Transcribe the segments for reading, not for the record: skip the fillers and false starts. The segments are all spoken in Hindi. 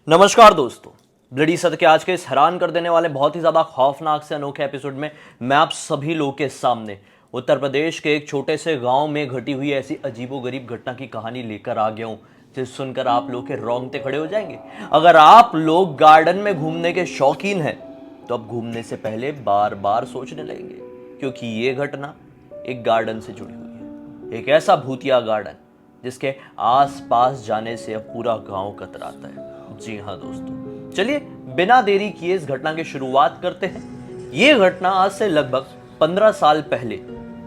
नमस्कार दोस्तों, ब्लडी सत्य के आज के इस हैरान कर देने वाले बहुत ही ज्यादा खौफनाक से अनोखे एपिसोड में मैं आप सभी लोगों के सामने उत्तर प्रदेश के एक छोटे से गांव में घटी हुई ऐसी अजीबोगरीब घटना की कहानी लेकर आ गया हूं, जिस सुनकर आप लोग के रोंगटे खड़े हो जाएंगे। अगर आप लोग गार्डन में घूमने के शौकीन हैं तो अब घूमने से पहले बार बार सोचने लगेंगे, क्योंकि ये घटना एक गार्डन से जुड़ी हुई है। एक ऐसा भूतिया गार्डन जिसके आस पास जाने से अब पूरा गांव कतराता है। जी हाँ दोस्तों, चलिए बिना देरी किए इस घटना की शुरुआत करते हैं। ये घटना आज से लगभग 15 साल पहले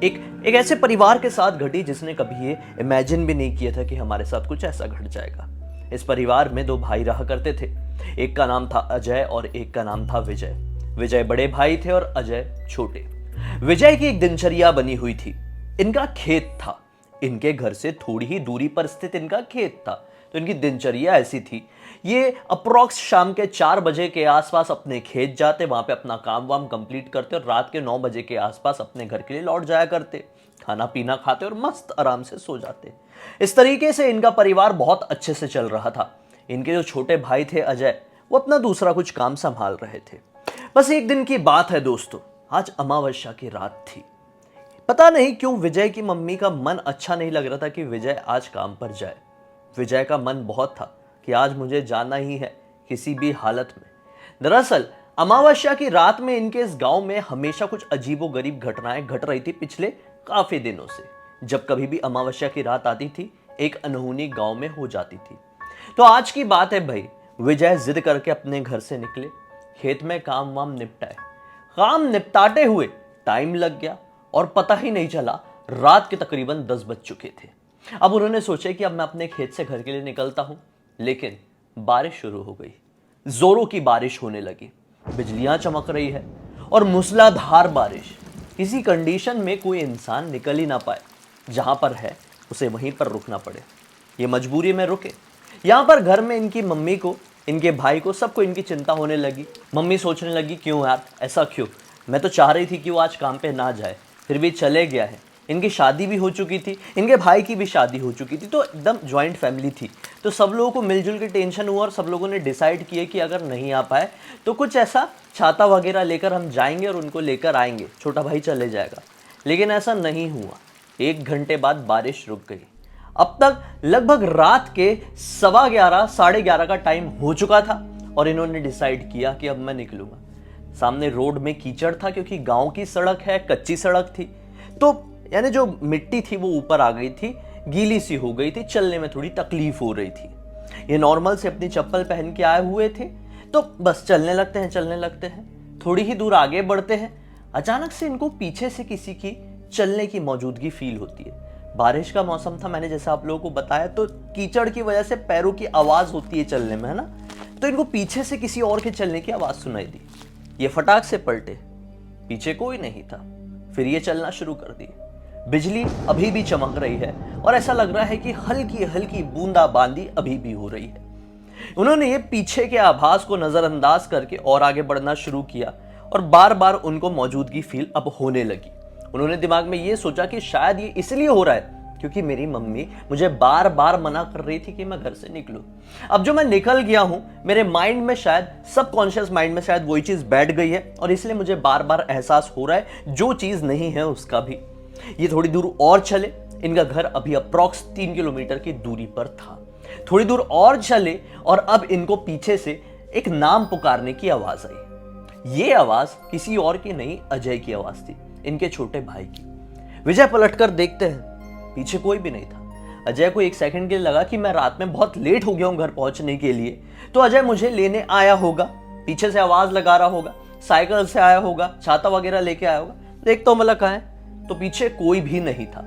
एक ऐसे परिवार के साथ घटी जिसने कभी ये इमेजिन भी नहीं किया था कि हमारे साथ कुछ ऐसा घट जाएगा। इस परिवार में दो भाई रहा करते थे। एक का नाम था अजय और एक का नाम था विजय। विजय बड़े भाई थे और अजय छोटे। विजय की एक दिनचर्या बनी हुई थी। इनका खेत था, इनके घर से थोड़ी ही दूरी पर स्थित इनका खेत था। तो इनकी दिनचर्या ऐसी थी, ये अप्रोक्स शाम के 4 बजे के आसपास अपने खेत जाते, वहां पे अपना काम वाम कंप्लीट करते और रात के 9 बजे के आसपास अपने घर के लिए लौट जाया करते, खाना पीना खाते और मस्त आराम से सो जाते। इस तरीके से इनका परिवार बहुत अच्छे से चल रहा था। इनके जो छोटे भाई थे अजय, वो अपना दूसरा कुछ काम संभाल रहे थे। बस एक दिन की बात है दोस्तों, आज अमावस्या की रात थी। पता नहीं क्यों विजय की मम्मी का मन अच्छा नहीं लग रहा था कि विजय आज काम पर जाए। विजय का मन बहुत था कि आज मुझे जाना ही है किसी भी हालत में। दरअसल अमावस्या की रात में इनके इस गांव में हमेशा कुछ अजीबोगरीब घटनाएं घट रही थी पिछले काफी दिनों से। जब कभी भी अमावस्या की रात आती थी, एक अनहोनी गांव में हो जाती थी। तो आज की बात है भाई, विजय जिद करके अपने घर से निकले, खेत में काम वाम निपटाए। काम निपटाते हुए टाइम लग गया और पता ही नहीं चला रात के तकरीबन 10 बज चुके थे। अब उन्होंने सोचा कि अब मैं अपने खेत से घर के लिए निकलता हूं, लेकिन बारिश शुरू हो गई। जोरों की बारिश होने लगी, बिजलियां चमक रही है और मूसलाधार बारिश। किसी कंडीशन में कोई इंसान निकल ही ना पाए, जहां पर है उसे वहीं पर रुकना पड़े। ये मजबूरी में रुके। यहां पर घर में इनकी मम्मी को, इनके भाई को, सबको इनकी चिंता होने लगी। मम्मी सोचने लगी, क्यों यार ऐसा क्यों? मैं तो चाह रही थी कि वो आज काम पे ना जाए, फिर भी चले गया है। इनकी शादी भी हो चुकी थी, इनके भाई की भी शादी हो चुकी थी, तो एकदम जॉइंट फैमिली थी। तो सब लोगों को मिलजुल के टेंशन हुआ और सब लोगों ने डिसाइड किया कि अगर नहीं आ पाए तो कुछ ऐसा छाता वगैरह लेकर हम जाएंगे और उनको लेकर आएंगे, छोटा भाई चले जाएगा। लेकिन ऐसा नहीं हुआ। 1 घंटे बाद बारिश रुक गई। अब तक लगभग रात के 11:15 साढ़े 11 का टाइम हो चुका था और इन्होंने डिसाइड किया कि अब मैं निकलूंगा। सामने रोड में कीचड़ था, क्योंकि गांव की सड़क है, कच्ची सड़क थी, तो यानी जो मिट्टी थी वो ऊपर आ गई थी, गीली सी हो गई थी, चलने में थोड़ी तकलीफ हो रही थी। ये नॉर्मल से अपनी चप्पल पहन के आए हुए थे, तो बस चलने लगते हैं। थोड़ी ही दूर आगे बढ़ते हैं, अचानक से इनको पीछे से किसी की चलने की मौजूदगी फील होती है। बारिश का मौसम था, मैंने जैसा आप लोगों को बताया, तो कीचड़ की वजह से पैरों की आवाज होती है चलने में, है ना। तो इनको पीछे से किसी और के चलने की आवाज सुनाई दी। ये फटाक से पलटे, पीछे कोई नहीं था। फिर ये चलना शुरू कर दिए। बिजली अभी भी चमक रही है और ऐसा लग रहा है कि हल्की हल्की बूंदाबांदी अभी भी हो रही है। उन्होंने ये पीछे के आभास को नजरअंदाज करके और आगे बढ़ना शुरू किया और बार बार उनको मौजूदगी फील अब होने लगी। उन्होंने दिमाग में ये सोचा कि शायद ये इसलिए हो रहा है क्योंकि मेरी मम्मी मुझे बार बार मना कर रही थी कि मैं घर से निकलूं। अब जो मैं निकल गया हूं, मेरे माइंड में शायद, सबकॉन्शियस माइंड में शायद वही चीज बैठ गई है और इसलिए मुझे बार बार एहसास हो रहा है जो चीज नहीं है उसका भी। ये थोड़ी दूर और चले, इनका घर अभी अप्रॉक्स 3 किलोमीटर की दूरी पर था। थोड़ी दूर और चले और अब इनको पीछे से एक नाम पुकारने की आवाज आई। ये आवाज किसी और की नहीं, अजय की आवाज थी, इनके छोटे भाई की। विजय पलटकर देखते हैं, पीछे कोई भी नहीं था। अजय को 1 सेकंड के लिए लगा कि मैं रात में बहुत लेट हो गया हूं घर पहुंचने के लिए, तो अजय मुझे लेने आया होगा, पीछे से आवाज लगा रहा होगा, साइकिल से आया होगा, छाता वगैरह लेके आया होगा। देखता हूं मतलब कहां है, तो पीछे कोई भी नहीं था।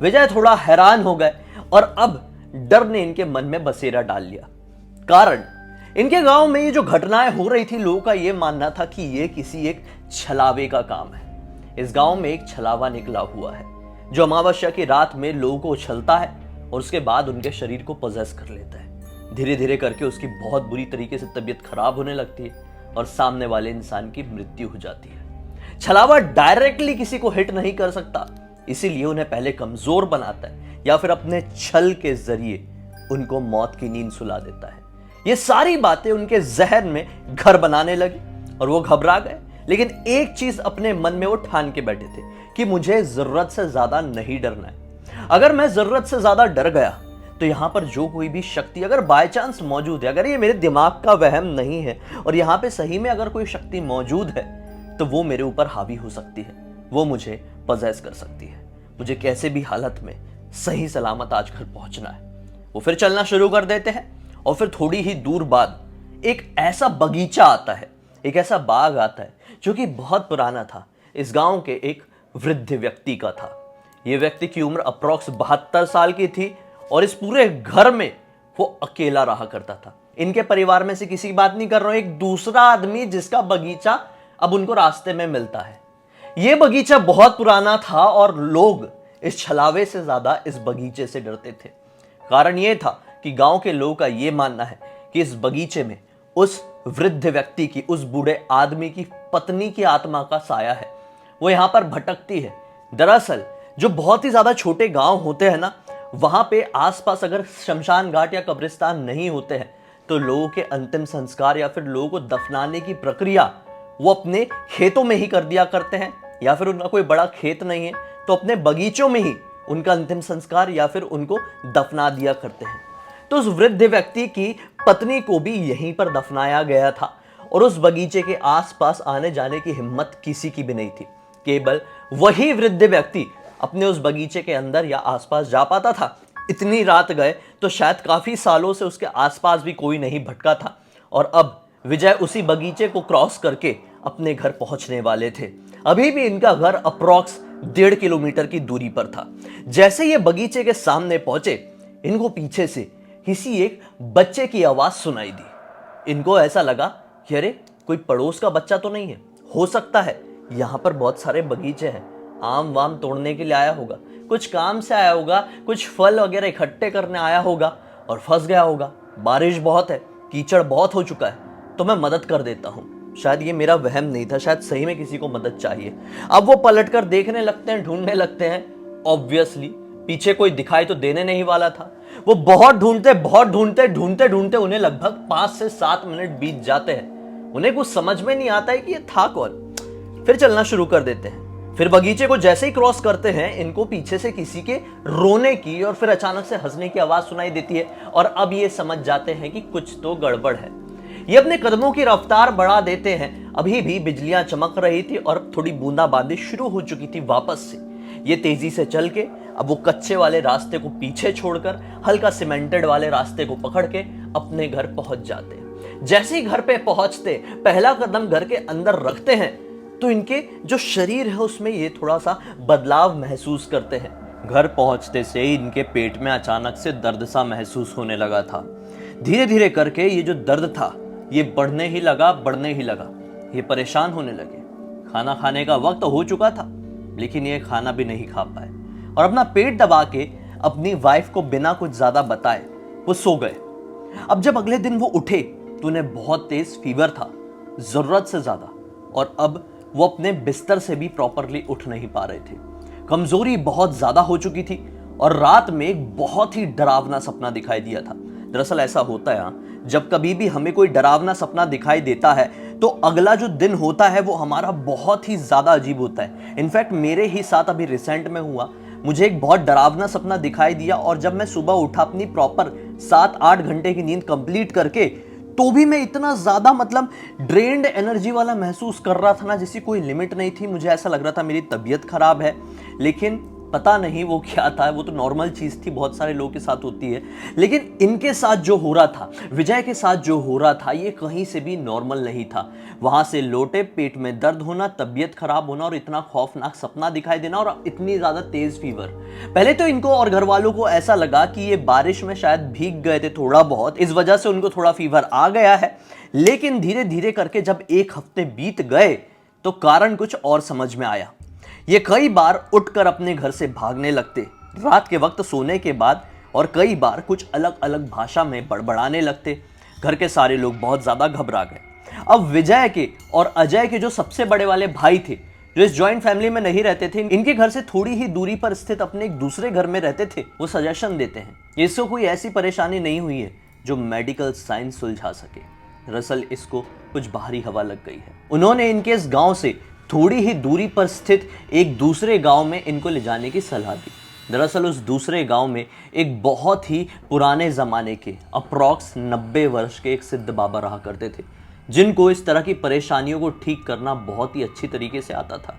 विजय थोड़ा हैरान हो गए और अब डर ने इनके मन में बसेरा डाल लिया। कारण इनके गांव में ये जो घटनाएं हो रही थी, लोगों का ये मानना था कि ये किसी एक छलावे का काम है। इस गांव में एक छलावा निकला हुआ है जो अमावस्या की रात में लोगों को उछलता है और उसके बाद उनके शरीर को पोजेस कर लेता है। धीरे धीरे करके उसकी बहुत बुरी तरीके से तबीयत खराब होने लगती है और सामने वाले इंसान की मृत्यु हो जाती है। छलावा डायरेक्टली किसी को हिट नहीं कर सकता, इसीलिए उन्हें पहले कमजोर बनाता है या फिर अपने छल के जरिए उनको मौत की नींद सुला देता है। ये सारी बातें उनके जहन में घर बनाने लगी और वो घबरा गए। लेकिन एक चीज अपने मन में वो ठान के बैठे थे कि मुझे जरूरत से ज्यादा नहीं डरना है। अगर मैं जरूरत से ज्यादा डर गया तो यहां पर जो कोई भी शक्ति अगर बाय चांस मौजूद है, अगर ये मेरे दिमाग का वहम नहीं है और यहां पे सही में अगर कोई शक्ति मौजूद है, तो वो मेरे ऊपर हावी हो सकती है, वो मुझे पजेस कर सकती है। मुझे कैसे भी हालत में सही सलामत आज घर पहुंचना है। वो फिर चलना शुरू कर देते हैं और फिर थोड़ी ही दूर बाद एक ऐसा बगीचा आता है, एक ऐसा बाग आता है जो कि बहुत पुराना था। इस गांव के एक वृद्ध व्यक्ति का था। यह व्यक्ति की उम्र अप्रॉक्स 72 साल की थी और इस पूरे घर में वो अकेला रहा करता था। इनके परिवार में से किसी की बात नहीं कर रहा हूं, एक दूसरा आदमी जिसका बगीचा अब उनको रास्ते में मिलता है। यह बगीचा बहुत पुराना था और लोग इस छलावे से ज्यादा इस बगीचे से डरते थे। कारण यह था कि गांव के लोगों का यह मानना है कि इस बगीचे में उस वृद्ध व्यक्ति की, उस बूढ़े आदमी की पत्नी की आत्मा का साया है। वो यहां पर भटकती है। दरअसल जो बहुत ही ज्यादा छोटे गांव होते हैं ना, वहां पे आसपास अगर शमशान घाट या कब्रिस्तान नहीं होते हैं तो लोगों के अंतिम संस्कार या फिर लोगों को दफनाने की प्रक्रिया वो अपने खेतों में ही कर दिया करते हैं, या फिर उनका कोई बड़ा खेत नहीं है तो अपने बगीचों में ही उनका अंतिम संस्कार या फिर उनको दफना दिया करते हैं। तो उस वृद्ध व्यक्ति की पत्नी को भी यहीं पर दफनाया गया था और उस बगीचे के आसपास आने जाने की हिम्मत किसी की भी नहीं थी। केवल वही वृद्ध व्यक्ति अपने उस बगीचे के अंदर या आसपास जा पाता था। इतनी रात गए तो शायद काफी सालों से उसके आसपास भी कोई नहीं भटका था और अब विजय उसी बगीचे को क्रॉस करके अपने घर पहुंचने वाले थे। अभी भी इनका घर अप्रॉक्स 1.5 किलोमीटर की दूरी पर था। जैसे ये बगीचे के सामने पहुंचे, इनको पीछे से किसी एक बच्चे की आवाज सुनाई दी। इनको ऐसा लगा कि अरे कोई पड़ोस का बच्चा तो नहीं है, हो सकता है यहाँ पर बहुत सारे बगीचे हैं, आम वाम तोड़ने के लिए आया होगा, कुछ काम से आया होगा, कुछ फल वगैरह इकट्ठे करने आया होगा और फंस गया होगा। बारिश बहुत है, कीचड़ बहुत हो चुका है, तो मैं मदद कर देता हूँ। शायद ये मेरा वहम नहीं था, शायद सही में किसी को मदद चाहिए। अब वो पलटकर देखने लगते हैं, ढूंढने लगते हैं। ऑब्वियसली पीछे कोई दिखाई तो देने नहीं वाला था। वो बहुत ढूंढते ढूंढते ढूंढते उन्हें लगभग 5 से 7 मिनट बीत जाते हैं। उन्हें कुछ समझ में नहीं आता है कि ये था कौन। फिर चलना शुरू कर देते हैं। फिर बगीचे को जैसे ही क्रॉस करते हैं, इनको पीछे से किसी के रोने की और फिर अचानक से हंसने की आवाज सुनाई देती है और अब ये समझ जाते हैं कि कुछ तो गड़बड़ है। ये अपने कदमों की रफ्तार बढ़ा देते हैं। अभी भी बिजलियां चमक रही थी और थोड़ी बूंदाबांदी शुरू हो चुकी थी वापस से। ये तेजी से चल के अब वो कच्चे वाले रास्ते को पीछे छोड़कर हल्का सीमेंटेड वाले रास्ते को पकड़ के अपने घर पहुंच जाते हैं। जैसे ही घर पे पहुंचते पहला कदम घर के अंदर रखते हैं तो इनके जो शरीर है उसमें ये थोड़ा सा बदलाव महसूस करते हैं। घर पहुंचते से ही इनके पेट में अचानक से दर्द सा महसूस होने लगा था। धीरे धीरे करके ये जो दर्द था ये बढ़ने ही लगा। ये परेशान होने लगे। खाना खाने का वक्त हो चुका था लेकिन ये खाना भी नहीं खा पाए और अपना पेट दबा के अपनी वाइफ को बिना कुछ ज्यादा बताए वो सो गए। अब जब अगले दिन वो उठे तो उन्हें बहुत तेज फीवर था, जरूरत से ज्यादा, और अब वो अपने बिस्तर से भी प्रॉपरली उठ नहीं पा रहे थे। कमजोरी बहुत ज्यादा हो चुकी थी और रात में एक बहुत ही डरावना सपना दिखाई दिया था। दरअसल ऐसा होता है, जब कभी भी हमें कोई डरावना सपना दिखाई देता है तो अगला जो दिन होता है वो हमारा बहुत ही ज्यादा अजीब होता है। इनफैक्ट मेरे ही साथ अभी रिसेंट में हुआ, मुझे एक बहुत डरावना सपना दिखाई दिया और जब मैं सुबह उठा अपनी प्रॉपर 7-8 घंटे की नींद कंप्लीट करके, तो भी मैं इतना ज्यादा ड्रेन्ड एनर्जी वाला महसूस कर रहा था ना, जैसी कोई लिमिट नहीं थी। मुझे ऐसा लग रहा था मेरी तबीयत खराब है, लेकिन पता नहीं वो क्या था। वो तो नॉर्मल चीज थी, बहुत सारे लोगों के साथ होती है, लेकिन इनके साथ जो हो रहा था, विजय के साथ जो हो रहा था, ये कहीं से भी नॉर्मल नहीं था। वहां से लौटे, पेट में दर्द होना, तबीयत खराब होना और इतना खौफनाक सपना दिखाई देना और इतनी ज्यादा तेज फीवर। पहले तो इनको और घर वालों को ऐसा लगा कि ये बारिश में शायद भीग गए थे थोड़ा बहुत, इस वजह से उनको थोड़ा फीवर आ गया है। लेकिन धीरे धीरे करके जब 1 हफ्ते बीत गए तो कारण कुछ और समझ में आया। ये कई बार उठकर अपने घर से भागने लगते रात के वक्त सोने के बाद, और कई बार कुछ अलग अलग भाषा में बड़बड़ाने लगते। घर के सारे लोग बहुत ज्यादा घबरा गए। अब विजय के और अजय के जो सबसे बड़े वाले भाई थे, जो इस जॉइंट फैमिली में नहीं रहते थे, इनके घर से थोड़ी ही दूरी पर स्थित अपने एक दूसरे घर में रहते थे, वो सजेशन देते हैं इसको कोई ऐसी परेशानी नहीं हुई है जो मेडिकल साइंस सुलझा सके। दरअसल इसको कुछ बाहरी हवा लग गई है। उन्होंने इनके इस गांव से थोड़ी ही दूरी पर स्थित एक दूसरे गांव में इनको ले जाने की सलाह दी। दरअसल उस दूसरे गांव में एक बहुत ही पुराने ज़माने के अप्रॉक्स 90 वर्ष के एक सिद्ध बाबा रहा करते थे, जिनको इस तरह की परेशानियों को ठीक करना बहुत ही अच्छी तरीके से आता था।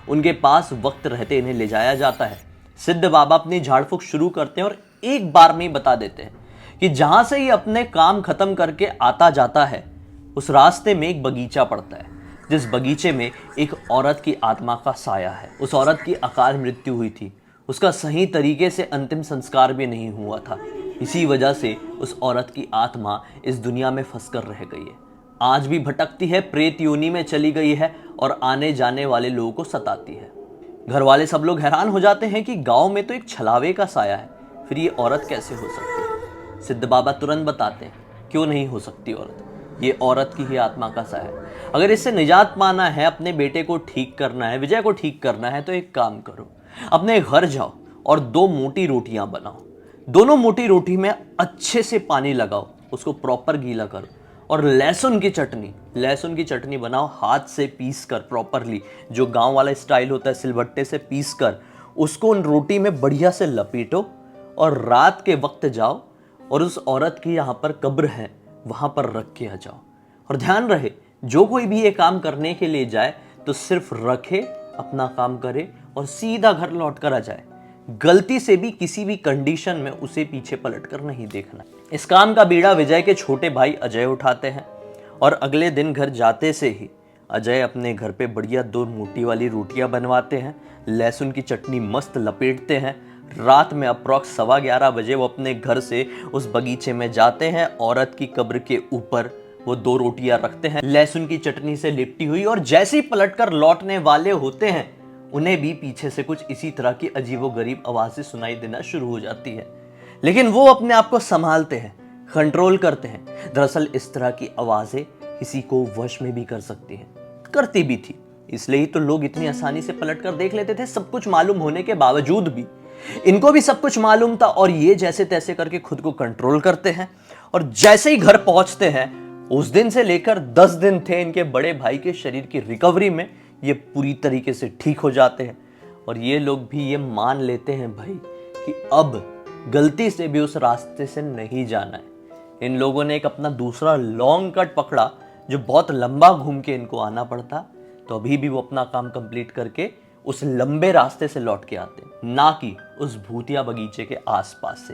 उनके पास वक्त रहते इन्हें ले जाया जाता है। सिद्ध बाबा अपनी झाड़ फूक शुरू करते हैं और एक बार में ही बता देते हैं कि जहां से ही अपने काम खत्म करके आता जाता है, उस रास्ते में एक बगीचा पड़ता है, जिस बगीचे में एक औरत की आत्मा का साया है। उस औरत की अकाल मृत्यु हुई थी, उसका सही तरीके से अंतिम संस्कार भी नहीं हुआ था। इसी वजह से उस औरत की आत्मा इस दुनिया में फंसकर रह गई है। आज भी भटकती है, प्रेत योनि में चली गई है और आने जाने वाले लोगों को सताती है। घर वाले सब लोग हैरान हो जाते हैं कि गांव में तो एक छलावे का साया है, फिर ये औरत कैसे हो सकती है। सिद्ध बाबा तुरंत बताते हैं, क्यों नहीं हो सकती औरत, ये औरत की ही आत्मा का साया है। अगर इससे निजात पाना है, अपने बेटे को ठीक करना है, विजय को ठीक करना है, तो एक काम करो, अपने घर जाओ और 2 मोटी रोटियां बनाओ। दोनों मोटी रोटी में अच्छे से पानी लगाओ, उसको प्रॉपर गीला करो और लहसुन की चटनी बनाओ, हाथ से पीस कर प्रॉपरली, जो गांव वाला स्टाइल होता है, सिलबट्टे से पीस कर उसको उन रोटी में बढ़िया से लपेटो और रात के वक्त जाओ और उस औरत की यहाँ पर कब्र है वहाँ पर रख के आ जाओ। और ध्यान रहे, जो कोई भी ये काम करने के लिए जाए तो सिर्फ रखे, अपना काम करे और सीधा घर लौट कर आ जाए। गलती से भी किसी भी कंडीशन में उसे पीछे पलट कर नहीं देखना। इस काम का बीड़ा विजय के छोटे भाई अजय उठाते हैं और अगले दिन घर जाते से ही अजय अपने घर पे बढ़िया 2 मोटी वाली रोटियां बनवाते हैं, लहसुन की चटनी मस्त लपेटते हैं। रात में अप्रॉक्स 11:15 बजे वो अपने घर से उस बगीचे में जाते हैं। औरत की कब्र के ऊपर वो 2 रोटियां रखते हैं, लहसुन की चटनी से लिपटी हुई, और जैसे ही पलटकर लौटने वाले होते हैं, उन्हें भी पीछे से कुछ इसी तरह की अजीबोगरीब आवाजें सुनाई देना शुरू हो जाती है। लेकिन वो अपने आप को संभालते हैं, कंट्रोल करते हैं। दरअसल इस तरह की आवाजें किसी को वश में भी कर सकती हैं, करती भी थी, इसलिए ही तो लोग इतनी आसानी से पलटकर देख लेते थे। सब कुछ मालूम होने के बावजूद भी इनको भी सब कुछ मालूम था और ये जैसे तैसे करके खुद को कंट्रोल करते हैं। और जैसे ही घर पहुंचते हैं, उस दिन से लेकर 10 दिन थे इनके बड़े भाई के शरीर की रिकवरी में, ये पूरी तरीके से ठीक हो जाते हैं। और ये लोग भी ये मान लेते हैं भाई कि अब गलती से भी उस रास्ते से नहीं जाना है। इन लोगों ने एक अपना दूसरा लॉन्ग कट पकड़ा, जो बहुत लंबा घूम के इनको आना पड़ता, तो अभी भी वो अपना काम कंप्लीट करके उस लंबे रास्ते से लौट के आते, ना कि उस भूतिया बगीचे के आसपास से।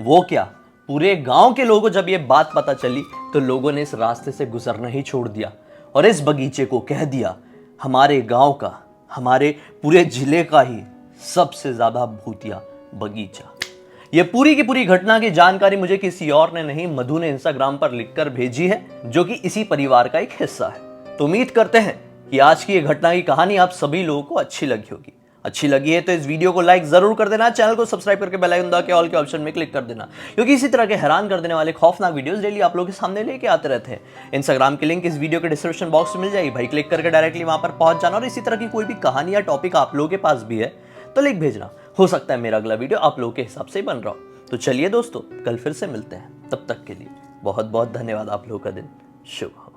वो क्या, पूरे गांव के लोगों को जब ये बात पता चली तो लोगों ने इस रास्ते से गुजरना ही छोड़ दिया और इस बगीचे को कह दिया हमारे गांव का, हमारे पूरे जिले का ही सबसे ज्यादा भूतिया बगीचा। ये पूरी की पूरी घटना की जानकारी मुझे किसी और ने नहीं, मधु ने इंस्टाग्राम पर लिखकर भेजी है, जो कि इसी परिवार का एक हिस्सा है। तो उम्मीद करते हैं कि आज की ये घटना की कहानी आप सभी लोगों को अच्छी लगी होगी। अच्छी लगी है तो इस वीडियो को लाइक जरूर कर देना, चैनल को सब्सक्राइब करके बेल आइकन दबा के ऑल के ऑप्शन में क्लिक कर देना, क्योंकि इसी तरह के हैरान कर देने वाले खौफनाक वीडियोस डेली आप लोगों के सामने लेके आते रहते हैं। इंस्टाग्राम की लिंक इस वीडियो के डिस्क्रिप्शन बॉक्स में मिल जाएगी भाई, क्लिक करके डायरेक्टली वहां पर पहुंच जाना। और इसी तरह की कोई भी कहानी या टॉपिक आप लोगों के पास भी है तो लिख भेजना, हो सकता है मेरा अगला वीडियो आप लोगों के हिसाब से बन रहा हो। तो चलिए दोस्तों, कल फिर से मिलते हैं, तब तक के लिए बहुत बहुत धन्यवाद। आप लोगों का दिन शुभ हो।